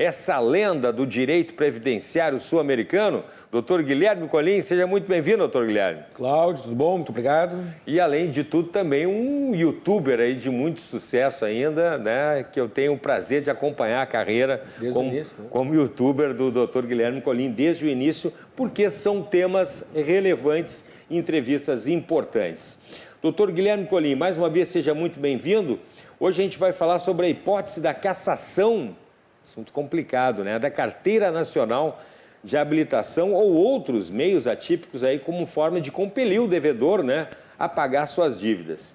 essa lenda do direito previdenciário sul-americano, doutor Guilherme Colim. Seja muito bem-vindo, doutor Guilherme. Cláudio, tudo bom? Muito obrigado. E, além de tudo, também um youtuber aí de muito sucesso ainda, né? Que eu tenho o prazer de acompanhar a carreira como youtuber do doutor Guilherme Colim desde o início, porque são temas relevantes e entrevistas importantes. Doutor Guilherme Colim, mais uma vez, seja muito bem-vindo. Hoje a gente vai falar sobre a hipótese da cassação, assunto complicado, né? Da Carteira Nacional de Habilitação ou outros meios atípicos aí como forma de compelir o devedor, né, a pagar suas dívidas.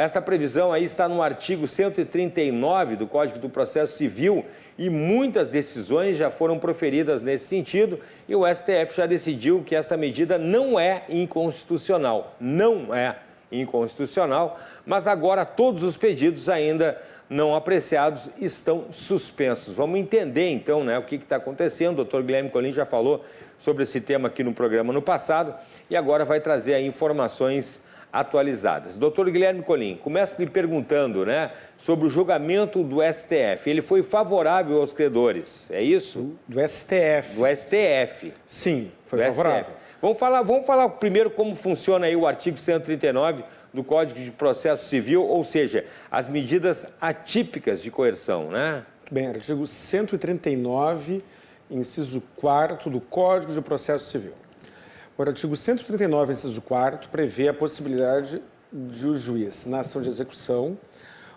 Essa previsão aí está no artigo 139 do Código do Processo Civil e muitas decisões já foram proferidas nesse sentido e o STF já decidiu que essa medida não é inconstitucional. Não é inconstitucional, mas agora todos os pedidos ainda não apreciados estão suspensos. Vamos entender então, né, o que está acontecendo. O doutor Guilherme Colim já falou sobre esse tema aqui no programa no passado e agora vai trazer aí informações atualizadas. Doutor Guilherme Colim, começo lhe perguntando, né, sobre o julgamento do STF. Ele foi favorável aos credores, é isso? Do STF. Do STF. Sim, foi favorável. STF. Vamos falar primeiro como funciona aí o artigo 139 do Código de Processo Civil, ou seja, as medidas atípicas de coerção, né? Muito bem, artigo 139, inciso 4º do Código de Processo Civil. O artigo 139, inciso 4º, prevê a possibilidade de o juiz, na ação de execução,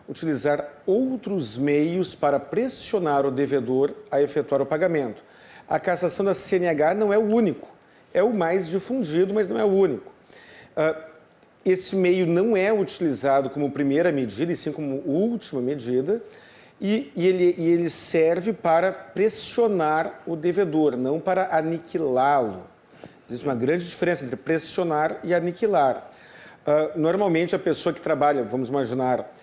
utilizar outros meios para pressionar o devedor a efetuar o pagamento. A cassação da CNH não é o único, é o mais difundido, mas não é o único. Esse meio não é utilizado como primeira medida, e sim como última medida, e ele serve para pressionar o devedor, não para aniquilá-lo. Existe uma grande diferença entre pressionar e aniquilar. Normalmente, a pessoa que trabalha, vamos imaginar,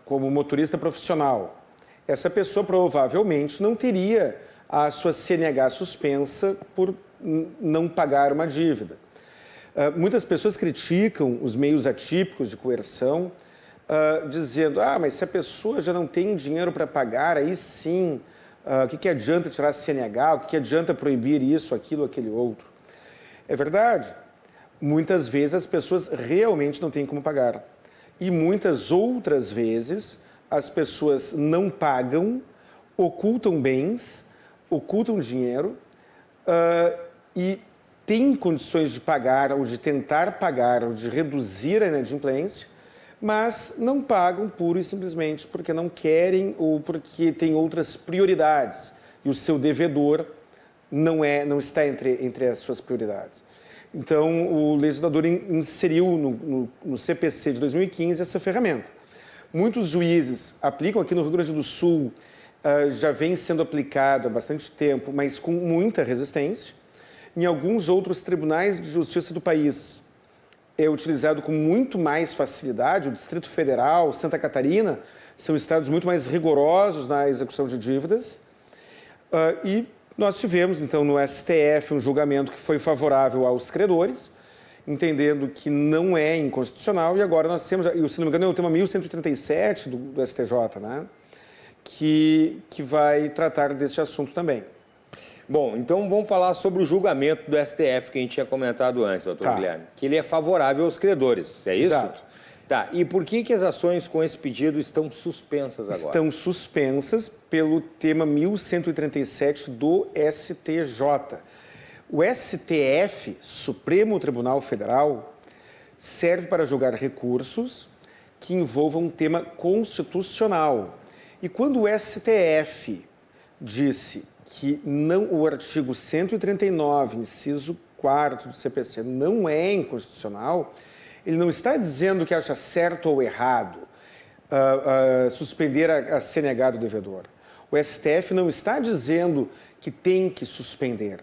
como motorista profissional, essa pessoa provavelmente não teria a sua CNH suspensa por não pagar uma dívida. Muitas pessoas criticam os meios atípicos de coerção, dizendo, mas se a pessoa já não tem dinheiro para pagar, aí sim, o que adianta tirar a CNH, o que adianta proibir isso, aquilo, aquele outro. É verdade, muitas vezes as pessoas realmente não têm como pagar. E muitas outras vezes as pessoas não pagam, ocultam bens, ocultam dinheiro e têm condições de pagar ou de tentar pagar ou de reduzir a inadimplência, mas não pagam pura e simplesmente porque não querem ou porque têm outras prioridades e o seu devedor não está entre as suas prioridades. Então, o legislador inseriu no CPC de 2015 essa ferramenta. Muitos juízes aplicam, aqui no Rio Grande do Sul, já vem sendo aplicado há bastante tempo, mas com muita resistência. Em alguns outros tribunais de justiça do país, é utilizado com muito mais facilidade. O Distrito Federal, Santa Catarina, são estados muito mais rigorosos na execução de dívidas. E nós tivemos, então, no STF, um julgamento que foi favorável aos credores, entendendo que não é inconstitucional, e agora nós temos, se não me engano, é o tema 1137 do STJ, né, que vai tratar deste assunto também. Bom, então vamos falar sobre o julgamento do STF que a gente tinha comentado antes, doutor Guilherme, que ele é favorável aos credores, é isso? Exato. Tá, e por que as ações com esse pedido estão suspensas agora? Estão suspensas pelo tema 1137 do STJ. O STF, Supremo Tribunal Federal, serve para julgar recursos que envolvam um tema constitucional. E quando o STF disse que o artigo 139, inciso 4º do CPC, não é inconstitucional, ele não está dizendo que acha certo ou errado suspender a CNH do devedor. O STF não está dizendo que tem que suspender.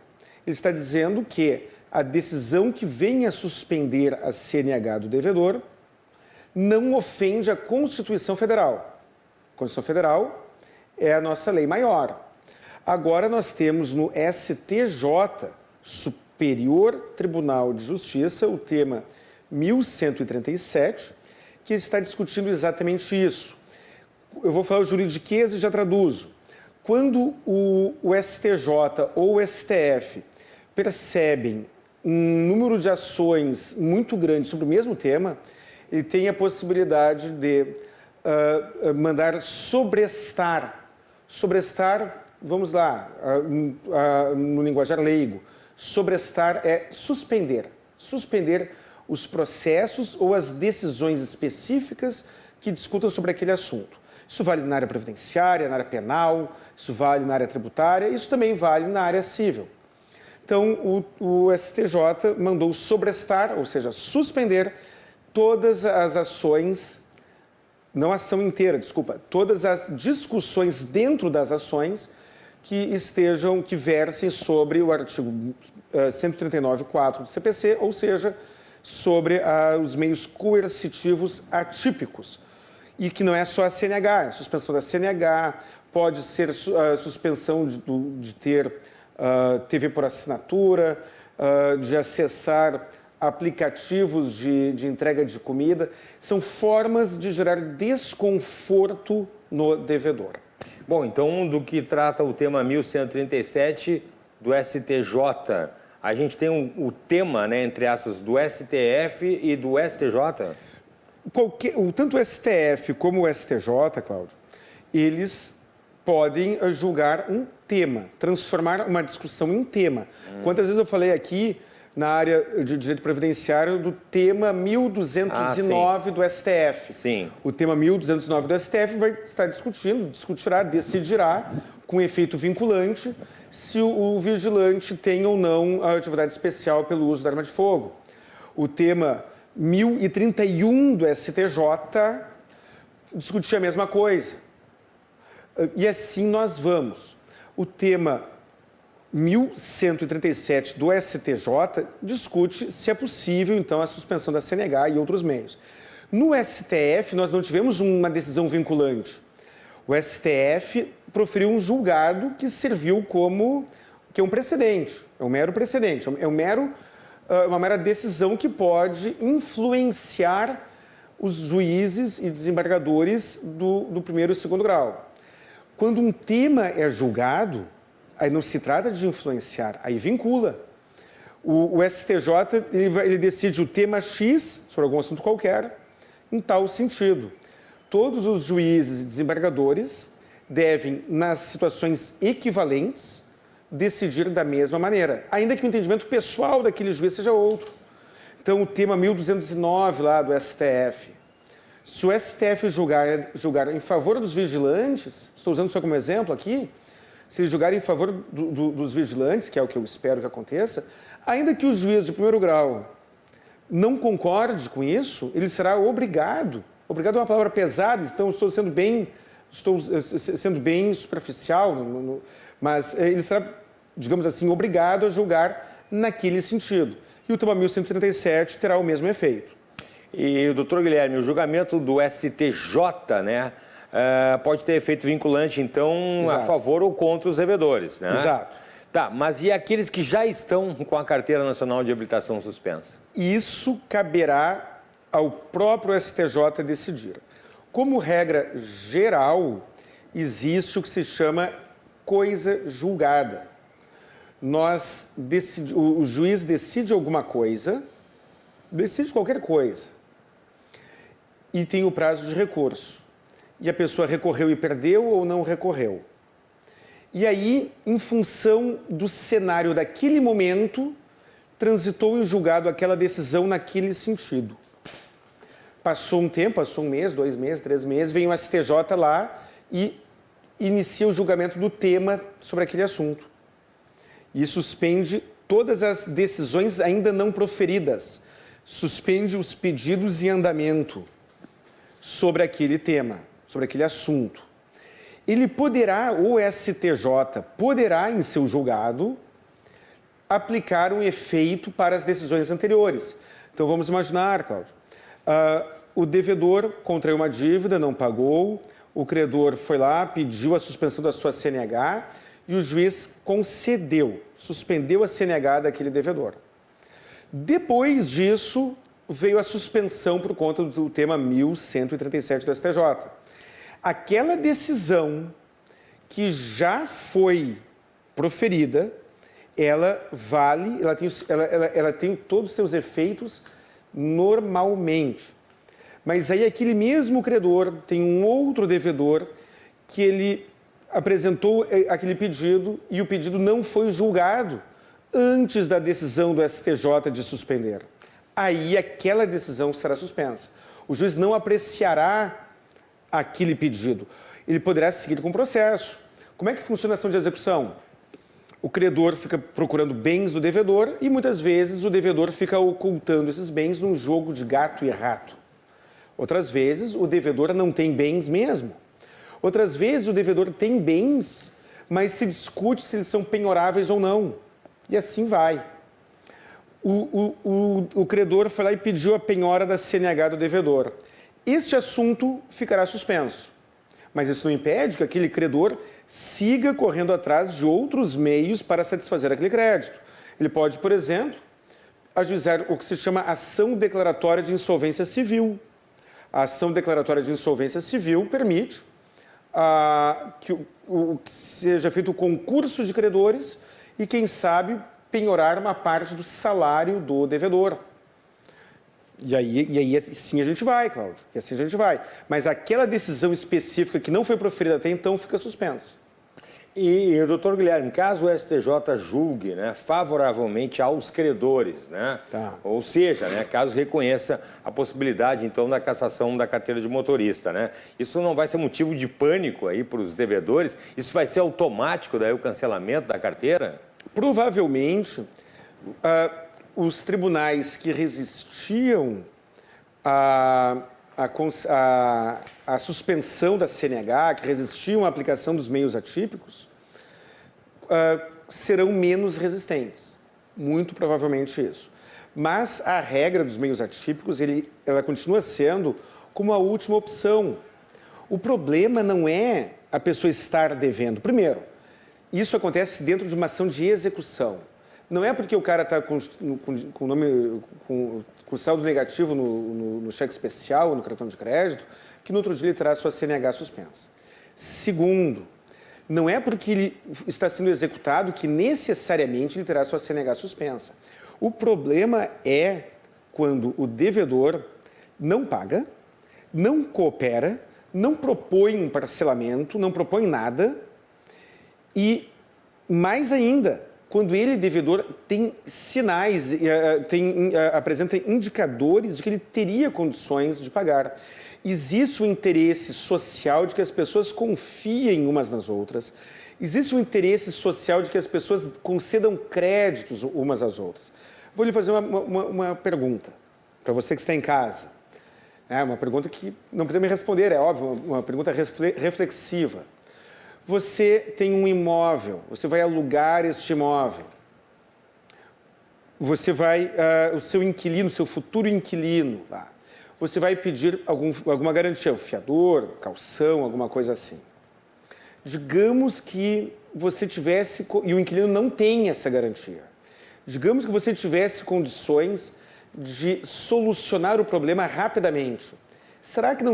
Ele está dizendo que a decisão que venha suspender a CNH do devedor não ofende a Constituição Federal. A Constituição Federal é a nossa lei maior. Agora nós temos no STJ, Superior Tribunal de Justiça, o tema 1137, que está discutindo exatamente isso. Eu vou falar o juridiquês e já traduzo. quando o STJ ou o STF percebem um número de ações muito grande sobre o mesmo tema, ele tem a possibilidade de mandar sobrestar. Sobrestar, vamos lá, no linguajar leigo, sobrestar é suspender. Suspender os processos ou as decisões específicas que discutam sobre aquele assunto. Isso vale na área previdenciária, na área penal, isso vale na área tributária, isso também vale na área civil. Então, o STJ mandou sobrestar, ou seja, suspender todas as ações, não a ação inteira, desculpa, todas as discussões dentro das ações que versem sobre o artigo 139.4 do CPC, ou seja, sobre os meios coercitivos atípicos. E que não é só a CNH, a suspensão da CNH, pode ser a suspensão de ter TV por assinatura, de acessar aplicativos de entrega de comida. São formas de gerar desconforto no devedor. Bom, então, do que trata o tema 1137 do STJ, a gente tem o tema, né, entre aspas, do STF e do STJ? Tanto o STF como o STJ, Cláudio, eles podem julgar um tema, transformar uma discussão em tema. Quantas vezes eu falei aqui na área de direito previdenciário do tema 1209 do STF. Sim. O tema 1209 do STF vai estar decidirá com efeito vinculante se o vigilante tem ou não a atividade especial pelo uso da arma de fogo. O tema 1031 do STJ discutia a mesma coisa. E assim nós vamos. O tema 1137 do STJ discute se é possível, então, a suspensão da CNH e outros meios. No STF, nós não tivemos uma decisão vinculante. O STF proferiu um julgado que serviu que é um precedente, é um mero precedente, uma mera decisão que pode influenciar os juízes e desembargadores do primeiro e segundo grau. Quando um tema é julgado, aí não se trata de influenciar, aí vincula. O STJ ele decide o tema X, sobre algum assunto qualquer, em tal sentido. Todos os juízes e desembargadores devem, nas situações equivalentes, decidir da mesma maneira, ainda que o entendimento pessoal daquele juiz seja outro. Então, o tema 1209 lá do STF, se o STF julgar em favor dos vigilantes, estou usando só como exemplo aqui, se ele julgar em favor dos vigilantes, que é o que eu espero que aconteça, ainda que o juiz de primeiro grau não concorde com isso, ele será obrigado é uma palavra pesada, então estou sendo bem superficial, mas ele será, digamos assim, obrigado a julgar naquele sentido. E o tema 1137 terá o mesmo efeito. E, doutor Guilherme, o julgamento do STJ, né, pode ter efeito vinculante, então, Exato. A favor ou contra os devedores, né? Exato. Tá, mas e aqueles que já estão com a Carteira Nacional de Habilitação suspensa? Isso caberá ao próprio STJ decidir. Como regra geral, existe o que se chama coisa julgada. O juiz decide alguma coisa, decide qualquer coisa, e tem o prazo de recurso. E a pessoa recorreu e perdeu ou não recorreu. E aí, em função do cenário daquele momento, transitou em julgado aquela decisão naquele sentido. Passou um tempo, passou um mês, 2 meses, 3 meses, vem o STJ lá e inicia o julgamento do tema sobre aquele assunto. E suspende todas as decisões ainda não proferidas. Suspende os pedidos em andamento sobre aquele tema, sobre aquele assunto. Ele poderá, o STJ poderá, em seu julgado, aplicar um efeito para as decisões anteriores. Então, vamos imaginar, Cláudio, o devedor contraiu uma dívida, não pagou, o credor foi lá, pediu a suspensão da sua CNH e o juiz concedeu, suspendeu a CNH daquele devedor. Depois disso, veio a suspensão por conta do tema 1137 do STJ. Aquela decisão que já foi proferida, ela vale, ela tem todos os seus efeitos normalmente. Mas aí aquele mesmo credor tem um outro devedor que ele apresentou aquele pedido e o pedido não foi julgado antes da decisão do STJ de suspender. Aí aquela decisão será suspensa. O juiz não apreciará aquele pedido. Ele poderá seguir com o processo. Como é que funciona a ação de execução? O credor fica procurando bens do devedor e muitas vezes o devedor fica ocultando esses bens num jogo de gato e rato. Outras vezes o devedor não tem bens mesmo. Outras vezes o devedor tem bens, mas se discute se eles são penhoráveis ou não. E assim vai. O credor foi lá e pediu a penhora da CNH do devedor. Este assunto ficará suspenso. Mas isso não impede que aquele credor siga correndo atrás de outros meios para satisfazer aquele crédito. Ele pode, por exemplo, ajuizar o que se chama ação declaratória de insolvência civil. A ação declaratória de insolvência civil permite que seja feito o concurso de credores e, quem sabe, penhorar uma parte do salário do devedor. E aí sim a gente vai, Cláudio, e assim a gente vai. Mas aquela decisão específica que não foi proferida até então fica suspensa. E doutor Guilherme, caso o STJ julgue, né, favoravelmente aos credores, né, ou seja, né, caso reconheça a possibilidade, então, da cassação da carteira de motorista, né, isso não vai ser motivo de pânico aí para os devedores? Isso vai ser automático daí o cancelamento da carteira? Provavelmente, os tribunais que resistiam à suspensão da CNH, que resistiam à aplicação dos meios atípicos, serão menos resistentes. Muito provavelmente isso. Mas a regra dos meios atípicos, ela continua sendo como a última opção. O problema não é a pessoa estar devendo. Primeiro, isso acontece dentro de uma ação de execução. Não é porque o cara está com saldo negativo no cheque especial ou no cartão de crédito que no outro dia ele terá sua CNH suspensa. Segundo, não é porque ele está sendo executado que necessariamente ele terá sua CNH suspensa. O problema é quando o devedor não paga, não coopera, não propõe um parcelamento, não propõe nada e, mais ainda, quando ele, devedor, tem sinais, apresenta indicadores de que ele teria condições de pagar. Existe um interesse social de que as pessoas confiem umas nas outras. Existe um interesse social de que as pessoas concedam créditos umas às outras. Vou lhe fazer uma pergunta para você que está em casa. É uma pergunta que não precisa me responder, é óbvio, uma pergunta reflexiva. Você tem um imóvel, você vai alugar este imóvel. Você vai, o seu inquilino, seu futuro inquilino, lá, você vai pedir alguma garantia, um fiador, calção, alguma coisa assim. Digamos que você tivesse, e o inquilino não tem essa garantia. Digamos que você tivesse condições de solucionar o problema rapidamente. Será que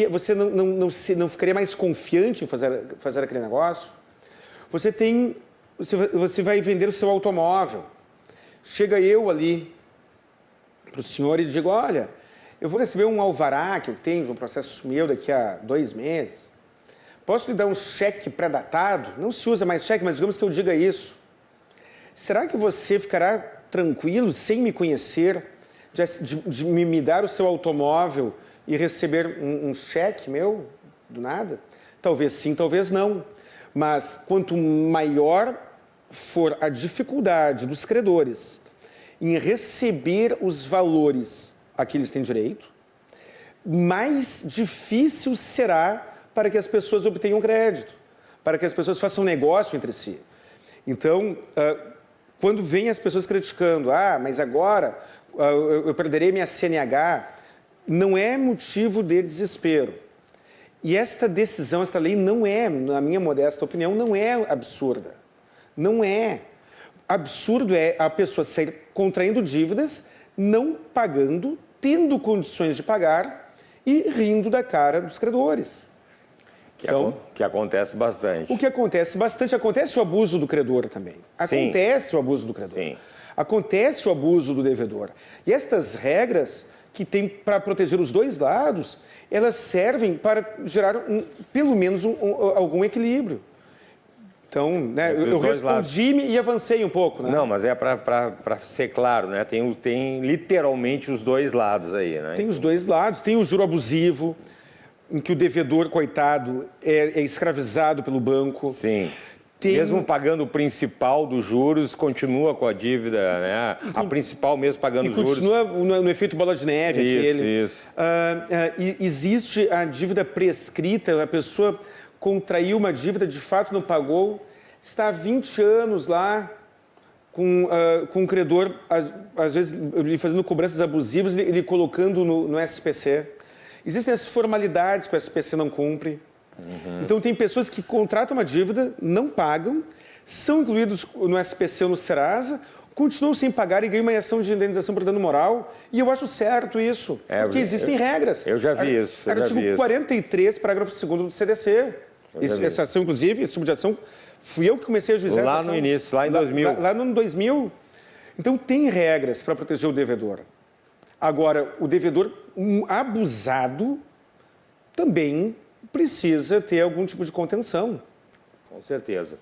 você não ficaria mais confiante em fazer aquele negócio? Você vai vender o seu automóvel. Chega eu ali para o senhor e digo, olha, eu vou receber um alvará que eu tenho de um processo meu daqui a 2 meses. Posso lhe dar um cheque pré-datado? Não se usa mais cheque, mas digamos que eu diga isso. Será que você ficará tranquilo, sem me conhecer, de me dar o seu automóvel e receber um cheque meu, do nada? Talvez sim, talvez não. Mas quanto maior for a dificuldade dos credores em receber os valores a que eles têm direito, mais difícil será para que as pessoas obtenham crédito, para que as pessoas façam negócio entre si. Então, quando vem as pessoas criticando, mas agora eu perderei minha CNH, não é motivo de desespero. E esta decisão, esta lei não é, na minha modesta opinião, não é absurda. Não é. Absurdo é a pessoa sair contraindo dívidas, não pagando, tendo condições de pagar e rindo da cara dos credores. Que acontece bastante. O que acontece bastante, acontece o abuso do credor também. Acontece o abuso do credor. Sim. Acontece o abuso do devedor. E estas regras que tem para proteger os dois lados, elas servem para gerar pelo menos algum equilíbrio. Então, né, eu respondi e avancei um pouco. Né? Não, mas é para ser claro, né? Tem literalmente os dois lados aí. Né? Tem os dois lados. Tem o juro abusivo, em que o devedor, coitado, é escravizado pelo banco. Sim. Mesmo pagando o principal dos juros, continua com a dívida, né? A principal mesmo pagando os juros. E continua no efeito bola de neve. Isso. Existe a dívida prescrita, a pessoa contraiu uma dívida, de fato não pagou, está há 20 anos lá com o credor, às vezes ele fazendo cobranças abusivas, ele colocando no SPC. Existem as formalidades que o SPC não cumpre. Então, tem pessoas que contratam uma dívida, não pagam, são incluídos no SPC ou no Serasa, continuam sem pagar e ganham uma ação de indenização por dano moral. E eu acho certo isso, porque existem regras. Eu já vi isso. Artigo 43, parágrafo 2º do CDC. Essa ação, inclusive, esse tipo de ação, fui eu que comecei a juizar essa ação. Lá no início, lá em 2000. Lá no 2000. Então, tem regras para proteger o devedor. Agora, o devedor abusado também precisa ter algum tipo de contenção. Com certeza.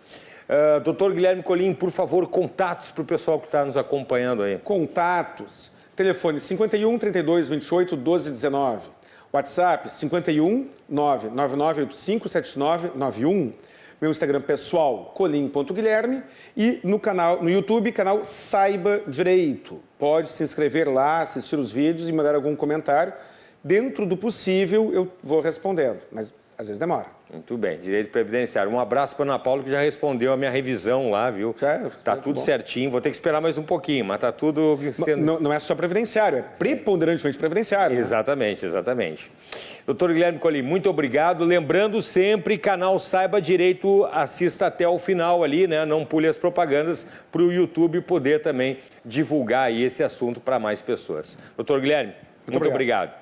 Doutor Guilherme Colin, por favor, contatos para o pessoal que está nos acompanhando aí. Contatos. Telefone 51 32 28 12 19. WhatsApp 51 99985 7991. Meu Instagram pessoal, colim.guilherme. E no YouTube, canal Saiba Direito. Pode se inscrever lá, assistir os vídeos e mandar algum comentário. Dentro do possível, eu vou respondendo, mas às vezes demora. Muito bem, direito previdenciário. Um abraço para a Ana Paula, que já respondeu a minha revisão lá, viu? Está tudo certinho, vou ter que esperar mais um pouquinho, mas está tudo sendo... Não é só previdenciário, é preponderantemente previdenciário. Né? Exatamente. Doutor Guilherme Colin, muito obrigado. Lembrando sempre, canal Saiba Direito, assista até o final ali, né? Não pule as propagandas para o YouTube poder também divulgar aí esse assunto para mais pessoas. Doutor Guilherme, muito obrigado.